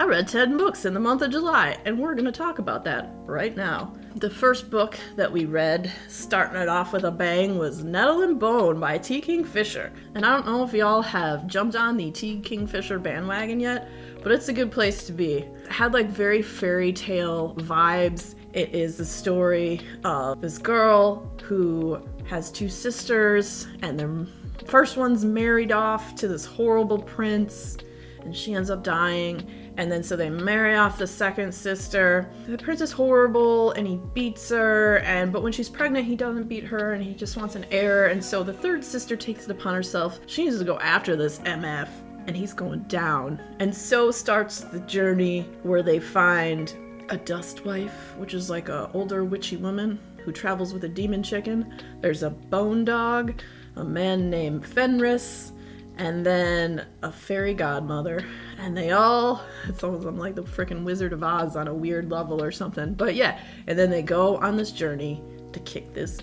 read 10 books in the month of July, and we're going to talk about that right now. The first book that we read, starting it off with a bang, was Nettle and Bone by t.kingfisher. And I don't know if y'all have jumped on the t.kingfisher bandwagon yet, but it's a good place to be. It had like very fairy tale vibes. It is the story of this girl who has two sisters, and their first one's married off to this horrible prince, and she ends up dying. And then so they marry off the second sister. The prince is horrible and he beats her, but when she's pregnant he doesn't beat her and he just wants an heir. And so the third sister takes it upon herself. She needs to go after this MF, and he's going down. And so starts the journey where they find a dust wife, which is like a older witchy woman who travels with a demon chicken. There's a bone dog, a man named Fenris, and then a fairy godmother. And they all, it's almost like the freaking Wizard of Oz on a weird level or something. But yeah, and then they go on this journey to kick this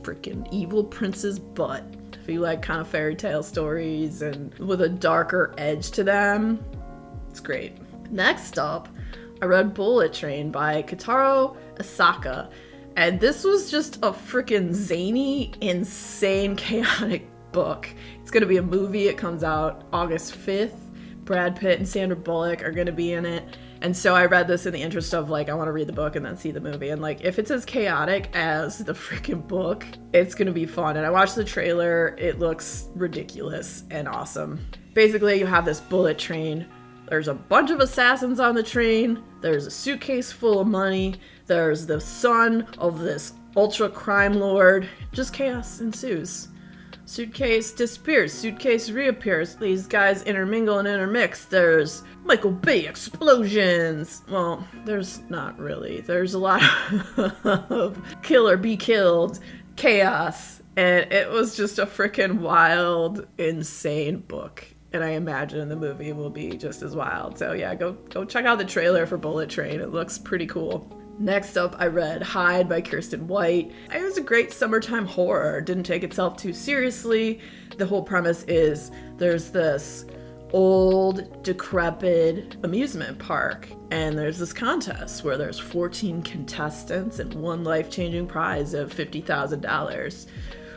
freaking evil prince's butt. If you like kind of fairy tale stories and with a darker edge to them, it's great. Next up, I read Bullet Train by Kotaro Asaka. And this was just a freaking zany, insane, chaotic book. It's going to be a movie. It comes out August 5th. Brad Pitt and Sandra Bullock are going to be in it. And so I read this in the interest of, like, I want to read the book and then see the movie. And, like, if it's as chaotic as the freaking book, it's going to be fun. And I watched the trailer. It looks ridiculous and awesome. Basically, you have this bullet train. There's a bunch of assassins on the train. There's a suitcase full of money. There's the son of this ultra crime lord. Just chaos ensues. Suitcase disappears, suitcase reappears, these guys intermingle and intermix, there's Michael Bay explosions. Well, there's not really. There's a lot of kill or be killed chaos, and it was just a freaking wild, insane book. And I imagine the movie will be just as wild. So yeah, go check out the trailer for Bullet Train. It looks pretty cool. Next up, I read Hide by Kirsten White. It was a great summertime horror. It didn't take itself too seriously. The whole premise is there's this old, decrepit amusement park, and there's this contest where there's 14 contestants and one life-changing prize of $50,000.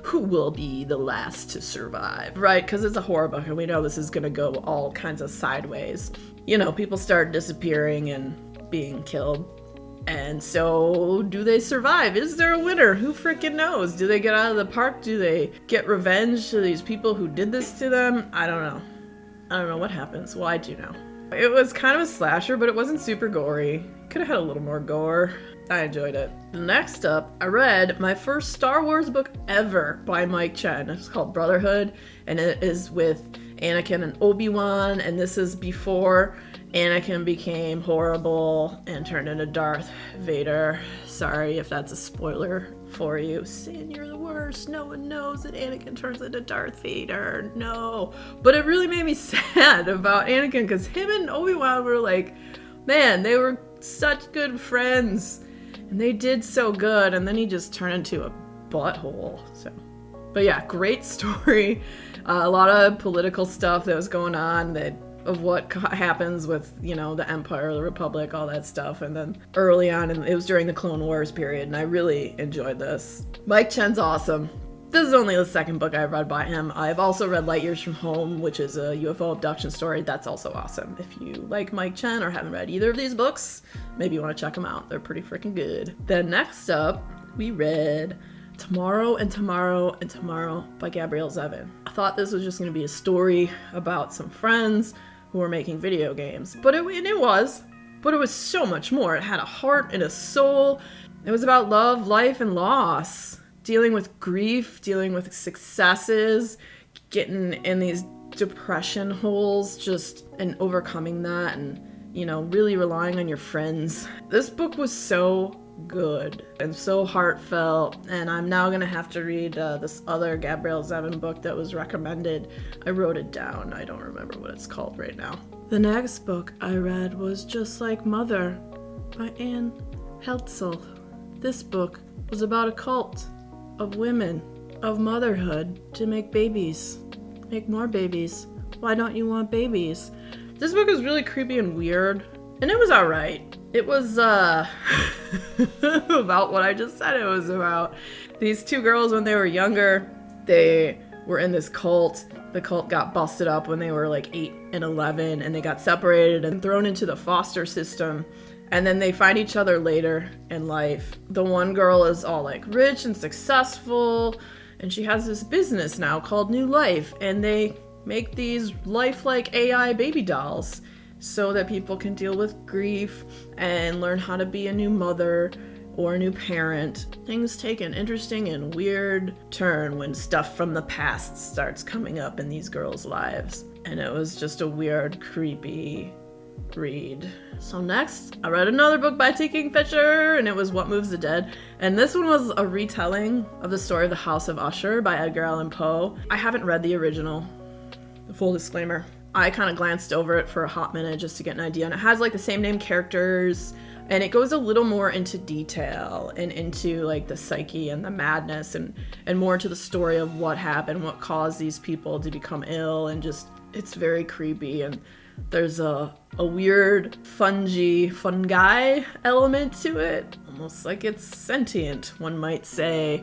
Who will be the last to survive, right? Because it's a horror book, and we know this is going to go all kinds of sideways. You know, people start disappearing and being killed. And so, do they survive? Is there a winner? Who freaking knows? Do they get out of the park? Do they get revenge to these people who did this to them? I don't know. I don't know what happens. Well, I do know. It was kind of a slasher, but it wasn't super gory. Could have had a little more gore. I enjoyed it. Next up, I read my first Star Wars book ever by Mike Chen. It's called Brotherhood, and it is with Anakin and Obi-Wan, and this is before Anakin became horrible and turned into Darth Vader. Sorry if that's a spoiler for you. Sin, you're the worst. No one knows that Anakin turns into Darth Vader. No. But it really made me sad about Anakin, because him and Obi-Wan were like, man, they were such good friends. And they did so good. And then he just turned into a butthole. But yeah, great story. A lot of political stuff that was going on of what happens with, you know, the Empire, the Republic, all that stuff. And then early on, and it was during the Clone Wars period, and I really enjoyed this. Mike Chen's awesome. This is only the second book I've read by him. I've also read Light Years from Home, which is a UFO abduction story. That's also awesome. If you like Mike Chen or haven't read either of these books, maybe you want to check them out. They're pretty freaking good. Then next up, we read Tomorrow and Tomorrow and Tomorrow by Gabrielle Zevin. I thought this was just going to be a story about some friends who were making video games. But it was so much more. It had a heart and a soul. It was about love, life, and loss. Dealing with grief, dealing with successes, getting in these depression holes, and overcoming that, and, you know, really relying on your friends. This book was so good and so heartfelt, and I'm now gonna have to read this other Gabrielle Zevin book that was recommended. I wrote it down. I don't remember what it's called right now. The next book I read was Just Like Mother by Anne Heltzel. This book was about a cult of women, of motherhood, to make babies. Make more babies. Why don't you want babies? This book is really creepy and weird. And it was alright. It was, about what I just said it was about. These two girls, when they were younger, they were in this cult. The cult got busted up when they were like 8 and 11, and they got separated and thrown into the foster system. And then they find each other later in life. The one girl is all like rich and successful, and she has this business now called New Life, and they make these lifelike AI baby dolls so that people can deal with grief and learn how to be a new mother or a new parent. Things take an interesting and weird turn when stuff from the past starts coming up in these girls' lives. And it was just a weird, creepy read. So next, I read another book by t.kingfisher, and it was What Moves the Dead. And this one was a retelling of the story of the House of Usher by Edgar Allan Poe. I haven't read the original, full disclaimer. I kind of glanced over it for a hot minute just to get an idea, and it has like the same name characters, and it goes a little more into detail and into like the psyche and the madness and more into the story of what happened, what caused these people to become ill, and just, it's very creepy, and there's a weird fungi element to it, almost like it's sentient, one might say.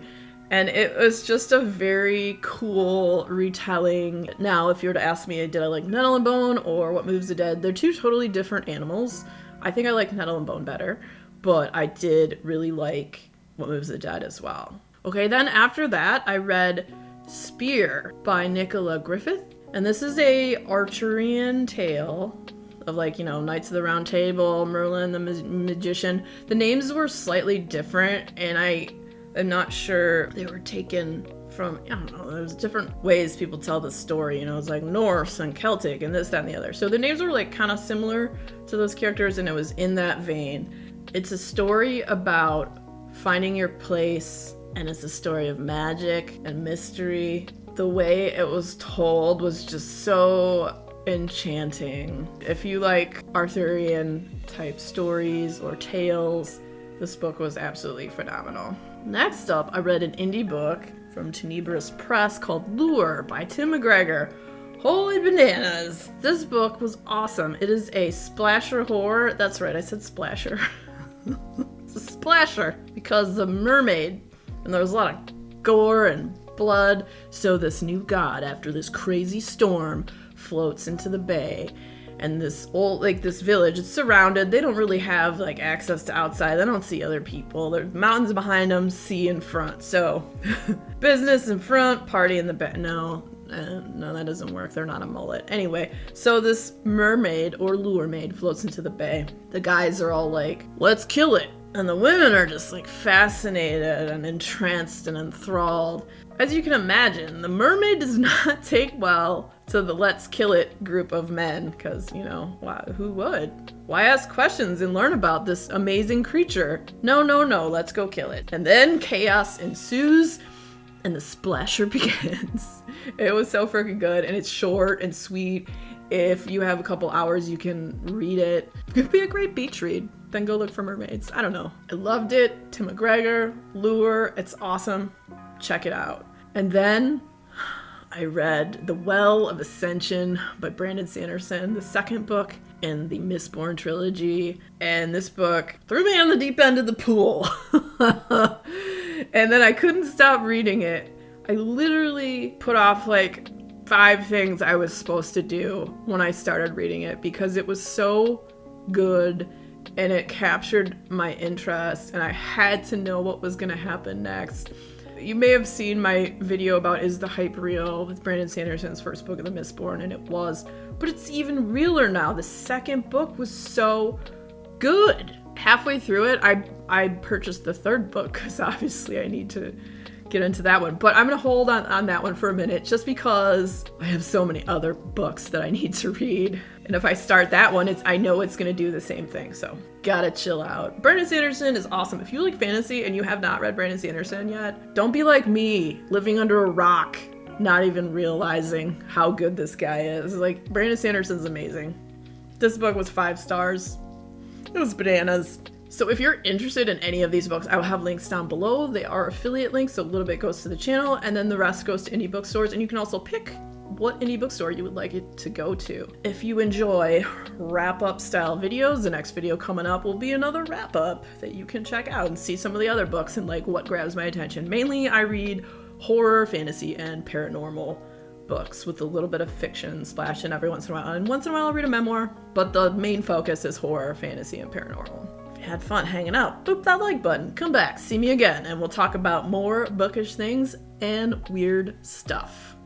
And it was just a very cool retelling. Now, if you were to ask me, did I like Nettle and Bone or What Moves the Dead? They're two totally different animals. I think I like Nettle and Bone better, but I did really like What Moves the Dead as well. Okay, then after that, I read Spear by Nicola Griffith. And this is a Arthurian tale of, like, you know, Knights of the Round Table, Merlin the Magician. The names were slightly different, and I'm not sure they were taken from, I don't know, there's different ways people tell the story, you know, it's like Norse and Celtic and this, that, and the other. So the names were like kind of similar to those characters, and it was in that vein. It's a story about finding your place, and it's a story of magic and mystery. The way it was told was just so enchanting. If you like Arthurian type stories or tales, this book was absolutely phenomenal. Next up, I read an indie book from Tenebrous Press called Lure by Tim McGregor. Holy bananas! This book was awesome. It is a splasher horror. That's right, I said splasher. It's a splasher because the mermaid, and there was a lot of gore and blood. So this new god, after this crazy storm, floats into the bay. And this old, like this village, it's surrounded. They don't really have like access to outside. They don't see other people. There's mountains behind them, sea in front. So business in front, party in the back. No, that doesn't work. They're not a mullet. Anyway, so this mermaid or lure maid floats into the bay. The guys are all like, let's kill it. And the women are just like fascinated and entranced and enthralled. As you can imagine, the mermaid does not take well to the let's kill it group of men, because, you know, who would? Why ask questions and learn about this amazing creature? No, let's go kill it. And then chaos ensues and the splasher begins. It was so freaking good, and it's short and sweet. If you have a couple hours, you can read it. It could be a great beach read. Then go look for mermaids. I don't know. I loved it. Tim McGregor, Lure, it's awesome. Check it out. And then I read The Well of Ascension by Brandon Sanderson, the second book in the Mistborn trilogy. And this book threw me on the deep end of the pool. And then I couldn't stop reading it. I literally put off like 5 things I was supposed to do when I started reading it because it was so good and it captured my interest and I had to know what was going to happen next. You may have seen my video about Is the Hype Real with Brandon Sanderson's first book of the Mistborn, and it was. But it's even realer now. The second book was so good. Halfway through it, I purchased the third book because obviously I need to get into that one. But I'm going to hold on that one for a minute just because I have so many other books that I need to read. And if I start that one, I know it's going to do the same thing. So gotta chill out. Brandon Sanderson is awesome. If you like fantasy and you have not read Brandon Sanderson yet, don't be like me, living under a rock, not even realizing how good this guy is. Like, Brandon Sanderson's amazing. This book was 5 stars. It was bananas. So if you're interested in any of these books, I will have links down below. They are affiliate links, so a little bit goes to the channel, and then the rest goes to indie bookstores. And you can also pick what indie bookstore you would like it to go to. If you enjoy wrap-up style videos, the next video coming up will be another wrap-up that you can check out and see some of the other books and like what grabs my attention. Mainly I read horror, fantasy, and paranormal books with a little bit of fiction splashed in every once in a while. And once in a while I'll read a memoir, but the main focus is horror, fantasy, and paranormal. If you had fun hanging out, boop that like button, come back, see me again, and we'll talk about more bookish things and weird stuff.